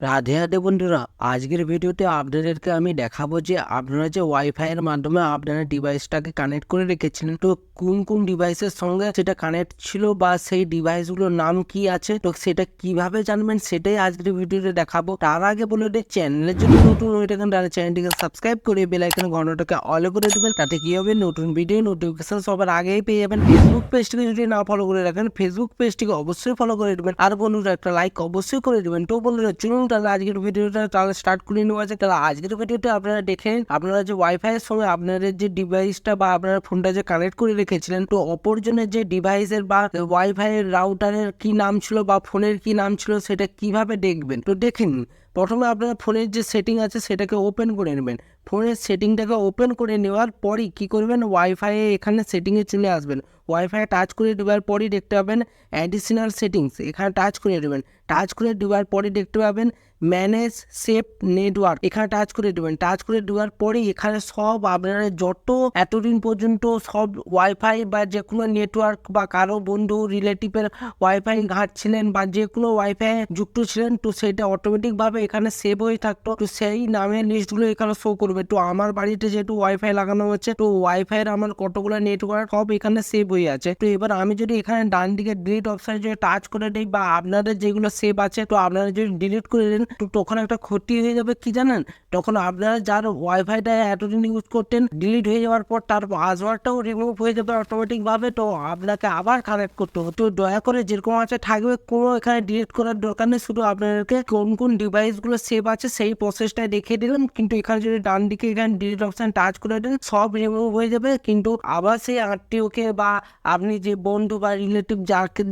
রাধে রাধে বন্ধুরা, আজকের ভিডিওতে আপনাদেরকে আমি দেখাবো যে আপনারা যে ওয়াইফাই এর মাধ্যমে আপনারা ডিভাইসটাকে কানেক্ট করে রেখেছিলেন, তো কোন কোন ডিভাইসের সঙ্গে সেটা কানেক্ট ছিল বা সেই ডিভাইসগুলোর নাম কি আছে, তো সেটা কিভাবে জানবেন সেটাই আজকের ভিডিওতে দেখাবো। তার আগে বলে দিই, চ্যানেলের জন্য নতুন হয়ে থাকেন তাহলে চ্যানেলটিকে সাবস্ক্রাইব করে বেল আইকনের ঘন্টাটাকে অল করে দেবেন। তাতে কি হবে, নতুন ভিডিও নোটিফিকেশন সবার আগেই পেয়ে যাবেন। ফেসবুক পেজটিকে যদি না ফলো করে রাখেন, ফেসবুক পেজটিকে অবশ্যই ফলো করে দেবেন। আর বন্ধুরা একটা লাইক অবশ্যই করে দেবেন। তো বন্ধুরা চলুন তাহলে আজকের ভিডিওটা তাহলে স্টার্ট করে নেওয়া যায়। তাহলে আজকের ভিডিওতে আপনারা দেখেন, আপনারা যে ওয়াইফাই এর সঙ্গে আপনাদের যে ডিভাইসটা বা আপনার ফোনটা যে কানেক্ট করে রেখেছিলেন, তো অপরজনের যে ডিভাইসের বা ওয়াইফাই এর রাউটারের কি নাম ছিল বা ফোনের কি নাম ছিল সেটা কিভাবে দেখবেন, তো দেখেন। প্রথমে আপনার ফোনের যে সেটিং আছে সেটাকে ওপেন করে নেবেন। ফোনের সেটিংটাকে ওপেন করে নেওয়ার পরই কী করবেন, ওয়াইফাই এখানে সেটিংয়ে চলে আসবেন। ওয়াইফাই টাচ করে দেওয়ার পরই দেখতে পাবেন অ্যাডিশনাল সেটিংস, এখানে টাচ করে দেবেন। টাচ করে দেওয়ার পরে দেখতে পাবেন ম্যানেজ সেভ নেটওয়ার্ক, এখানে টাচ করে দেবেন। টাচ করে দেওয়ার পরেই এখানে সব আপনারা যত এতদিন পর্যন্ত সব ওয়াইফাই বা যে কোনো নেটওয়ার্ক বা কারো বন্ধু রিলেটিভের ওয়াইফাই ঘাঁটছিলেন বা যে কোনো ওয়াইফাই যুক্ত ছিলেন, তো সেটা অটোমেটিকভাবে এখানে সেভ হয়ে থাকতো। তো সেই নামের লিস্টগুলো এখানে শো করবে। তো আমার বাড়িতে যেহেতু ওয়াইফাই লাগানো হচ্ছে, তো ওয়াইফাইয়ের আমার কতগুলো নেটওয়ার্ক সব এখানে সেভ হয়ে আছে। তো এবার আমি যদি এখানে ডান দিকে ডিলিট অপশনে যদি টাচ করে দিই বা আপনাদের যেগুলো সেভ আছে, তো আপনারা যদি ডিলিট করে দেন, তো তখন একটা ক্ষতি হয়ে যাবে কি জানেন, তখন আপনারা যার ওয়াইফাইটা এতদিন ইউজ করতেন, ডিলিট হয়ে যাওয়ার পর তার পাসওয়ার্ডটাও রিমুভ হয়ে যাবে অটোমেটিক ভাবে। তো আপনাকে আবার কানেক্ট করতে হবে। তো দয়া করে যেরকম আছে থাকবে, কোনো এখানে ডিলিট করার দরকার নেই। শুধু আপনাদেরকে কোন কোন ডিভাইসগুলো সেভ আছে সেই প্রসেসটা দেখিয়ে দিলাম। কিন্তু এখানে যদি ডান দিকে এখানে ডিলিট অপশন টাচ করে দেন, সব রিমুভ হয়ে যাবে। কিন্তু আবার সেই আত্মীয়কে বা আপনি যে বন্ধু বা রিলেটিভ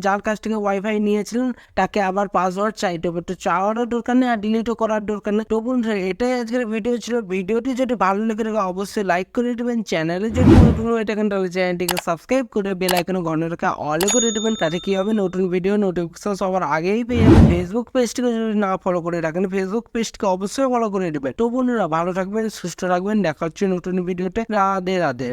যার কাছ থেকে ওয়াইফাই নিয়েছিলেন তাকে আবার পাসওয়ার্ড চাইতে হবে। তো চাওয়ারও দরকার নেই আর ডিলিটও করার দরকার নেই। তো বন্ধুরা এটাই আজকের ভিডিও ছিল। ভিডিওটি যদি ভালো লেগে থাকে অবশ্যই লাইক করে দেবেন। চ্যানেলে যদি নতুন হয়ে থাকেন তাহলে চ্যানেলটিকে সাবস্ক্রাইব করে বেল আইকনের ঘন্টাটাকে অল করে দেবেন। তাতে কি হবে, নতুন ভিডিও নোটিফিকেশন সবার আগেই পেয়ে যাবেন। ফেসবুক পেজটিকে যদি না ফলো করে রাখেন, ফেসবুক পেজটিকে অবশ্যই ফলো করে দেবেন। তো বন্ধুরা ভালো থাকবেন, সুস্থ থাকবেন, দেখা হচ্ছে নতুন ভিডিওতে। রাধে রাধে।